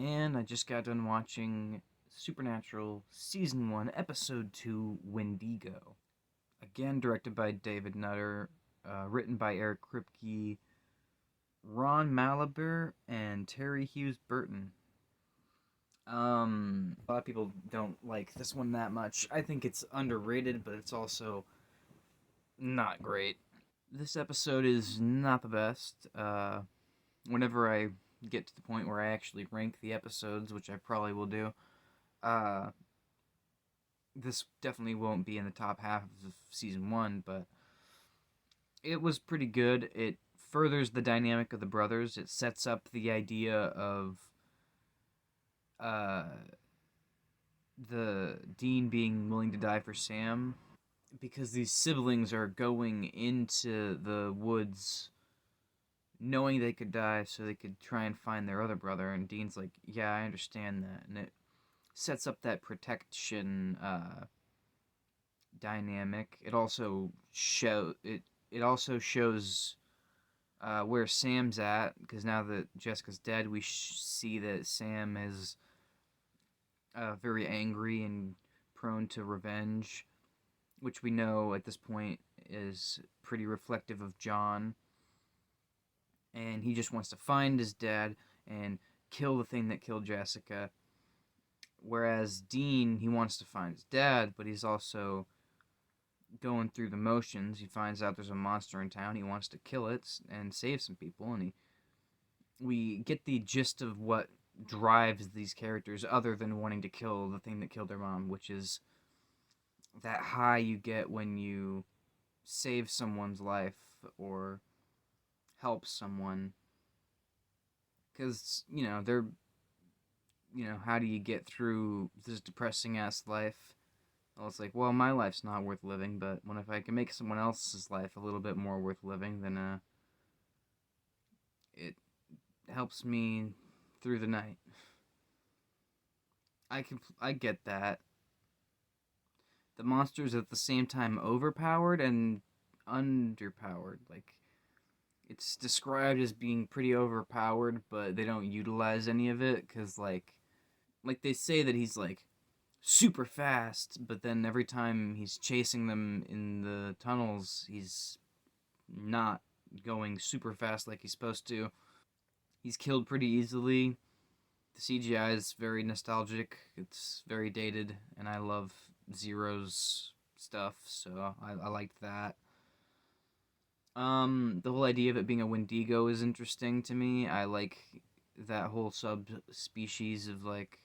And I just got done watching Supernatural Season 1, Episode 2, Wendigo. Again, directed by David Nutter, written by Eric Kripke, Ron Malaber, and Terry Hughes Burton. A lot of people don't like this one that much. I think it's underrated, but it's also not great. This episode is not the best. Whenever I get to the point where I actually rank the episodes, which I probably will do, uh, this definitely won't be in the top half of season 1, but it was pretty good. It furthers the dynamic of the brothers. It sets up the idea of uh, the Dean being willing to die for Sam because these siblings are going into the woods knowing they could die so they could try and find their other brother. And Dean's like, yeah, I understand that. And it sets up that protection dynamic. It also shows where Sam's at, because now that Jessica's dead, we see that Sam is very angry and prone to revenge, which we know at this point is pretty reflective of John. And he just wants to find his dad and kill the thing that killed Jessica. Whereas Dean, he wants to find his dad, but he's also going through the motions. He finds out there's a monster in town. He wants to kill it and save some people, and we get the gist of what drives these characters other than wanting to kill the thing that killed their mom, which is that high you get when you save someone's life or help someone. Because, how do you get through this depressing ass life? Well, it's like, well, my life's not worth living, but if I can make someone else's life a little bit more worth living, then it helps me through the night. I get that. The monster's at the same time overpowered and underpowered. Like, it's described as being pretty overpowered, but they don't utilize any of it because, like they say that he's like super fast, but then every time he's chasing them in the tunnels, he's not going super fast like he's supposed to. He's killed pretty easily. The CGI is very nostalgic. It's very dated, and I love Zero's stuff, so I liked that. The whole idea of it being a Wendigo is interesting to me. I like that whole subspecies of like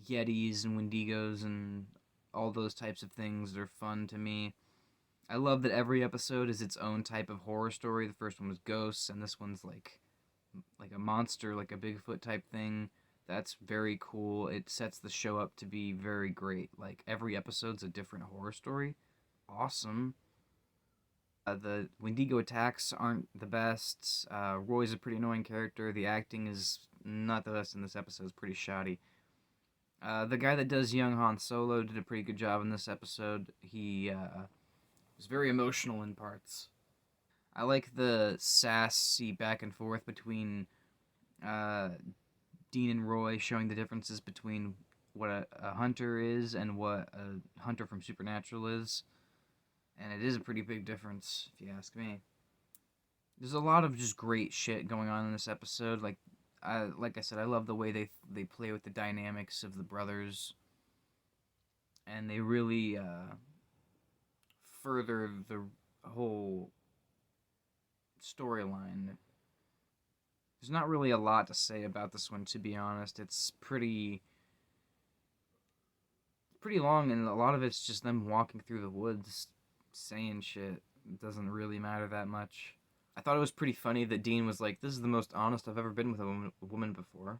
Yetis and Wendigos and all those types of things. They're fun to me. I love that every episode is its own type of horror story. The first one was ghosts, and this one's like a monster, like a Bigfoot type thing. That's very cool. It sets the show up to be very great. Like every episode's a different horror story. Awesome. The Wendigo attacks aren't the best. Roy's a pretty annoying character. The acting is not the best in this episode. It's pretty shoddy. The guy that does young Han Solo did a pretty good job in this episode. He was very emotional in parts. I like the sassy back and forth between uh, Dean and Roy, showing the differences between what a hunter is and what a hunter from Supernatural is. And it is a pretty big difference, if you ask me. There's a lot of just great shit going on in this episode. Like I said, I love the way they play with the dynamics of the brothers, and they really further the whole storyline. There's not really a lot to say about this one, to be honest. It's pretty long, and a lot of it's just them walking through the woods, saying shit. It doesn't really matter that much. I thought it was pretty funny that Dean was like, "This is the most honest I've ever been with a woman before."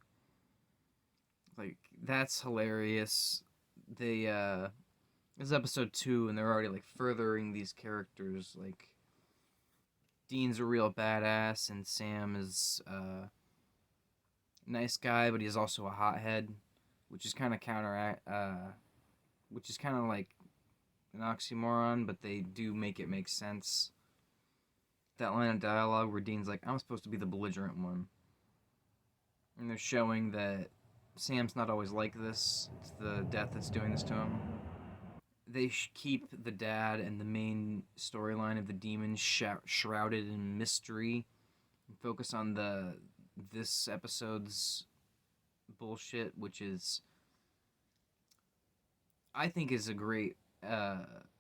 Like, that's hilarious. They This is episode 2, and they're already like furthering these characters. Like, Dean's a real badass, and Sam is a nice guy, but he's also a hothead, which is kind of which is kind of like an oxymoron, but they do make it make sense. That line of dialogue where Dean's like, "I'm supposed to be the belligerent one." And they're showing that Sam's not always like this. It's the death that's doing this to him. They keep the dad and the main storyline of the demon shrouded in mystery and focus on this episode's bullshit, which is I think is a great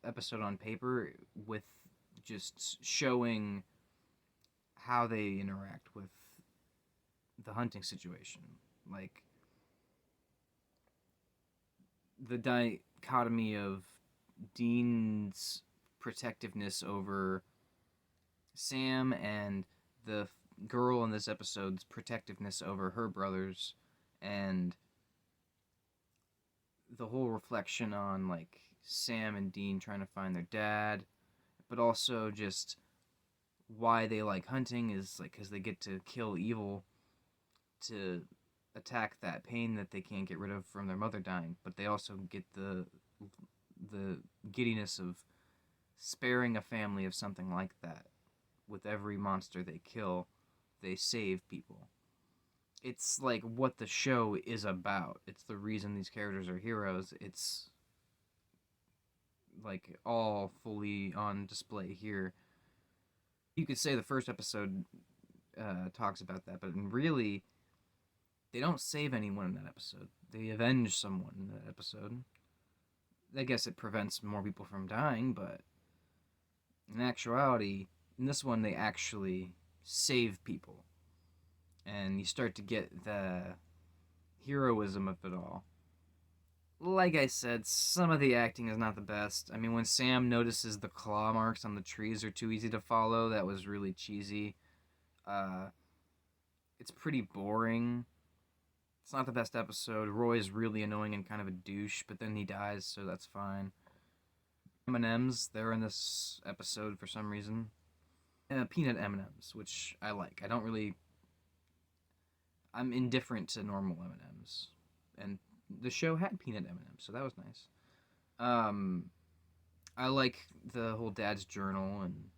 episode on paper, with just showing how they interact with the hunting situation. Like the dichotomy of Dean's protectiveness over Sam and the girl in this episode's protectiveness over her brothers, and the whole reflection on like Sam and Dean trying to find their dad, but also just why they like hunting is like because they get to kill evil to attack that pain that they can't get rid of from their mother dying, but they also get the giddiness of sparing a family of something like that. With every monster they kill, they save people. It's like what the show is about. It's the reason these characters are heroes. It's like all fully on display here. You could say the first episode talks about that, but really, they don't save anyone in that episode. They avenge someone in that episode. I guess it prevents more people from dying, but in actuality, in this one, they actually save people. And you start to get the heroism of it all. Like I said, some of the acting is not the best. I mean, when Sam notices the claw marks on the trees are too easy to follow, that was really cheesy. Uh, it's pretty boring. It's not the best episode. Roy's really annoying and kind of a douche, but then he dies, so that's fine. M&Ms, they're in this episode for some reason. Peanut M&Ms, which I like. I'm indifferent to normal M&Ms, and the show had peanut M&Ms, so that was nice. I like the whole dad's journal and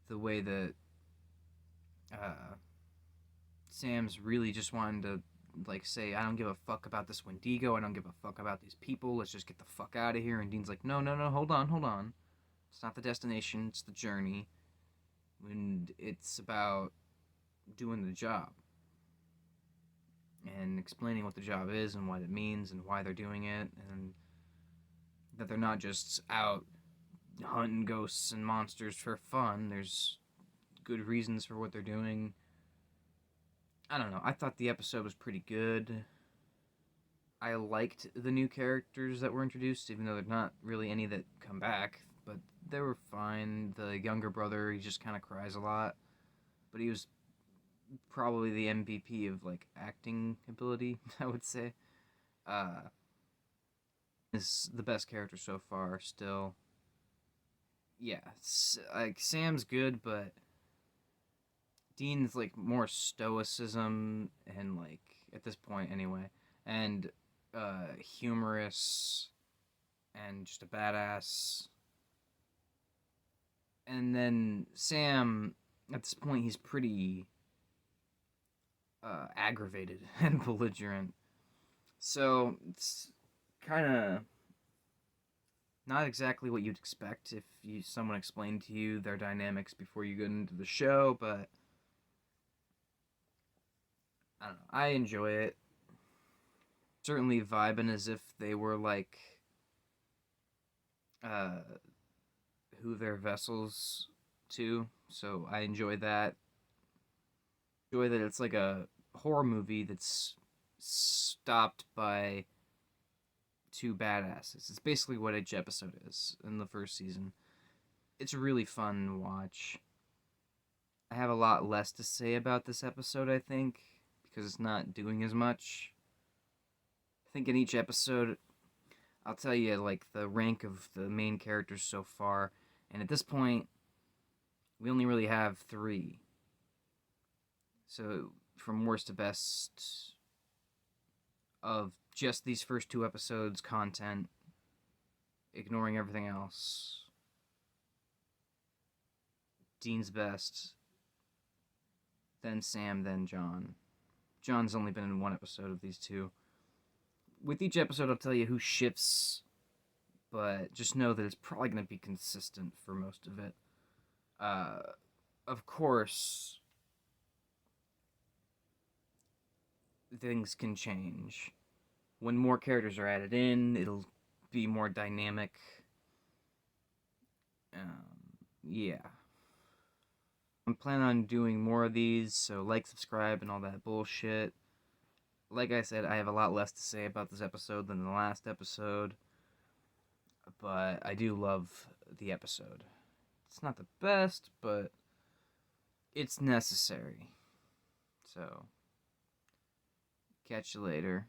the way that Sam's really just wanting to like say, I don't give a fuck about this Wendigo. I don't give a fuck about these people. Let's just get the fuck out of here. And Dean's like, no, hold on. It's not the destination. It's the journey. And it's about doing the job and explaining what the job is and what it means and why they're doing it, and that they're not just out hunting ghosts and monsters for fun. There's good reasons for what they're doing. I don't know. I thought the episode was pretty good. I liked the new characters that were introduced, even though there's not really any that come back, but they were fine. The younger brother, he just kind of cries a lot, but he was probably the MVP of like acting ability, I would say. Is the best character so far still. Yeah, like Sam's good, but Dean's like more stoicism and like at this point anyway, and humorous and just a badass. And then Sam, at this point, he's pretty aggravated and belligerent. So it's kind of not exactly what you'd expect if someone explained to you their dynamics before you get into the show, but I don't know. I enjoy it. Certainly vibing as if they were like uh, who they're vessels to. So I enjoy that. Enjoy that it's like a horror movie that's stopped by two badasses. It's basically what each episode is in the first season. It's really fun to watch. I have a lot less to say about this episode, I think, because it's not doing as much. I think in each episode, I'll tell you like the rank of the main characters so far, and at this point, we only really have 3. So from worst to best of just these first 2 episodes content, ignoring everything else, Dean's best, then Sam, then John. John's only been in one episode of these two. With each episode, I'll tell you who shifts, but just know that it's probably going to be consistent for most of it. Of course, things can change. When more characters are added in, it'll be more dynamic. Yeah. I'm planning on doing more of these, so like, subscribe, and all that bullshit. Like I said, I have a lot less to say about this episode than the last episode, but I do love the episode. It's not the best, but it's necessary. So, catch you later.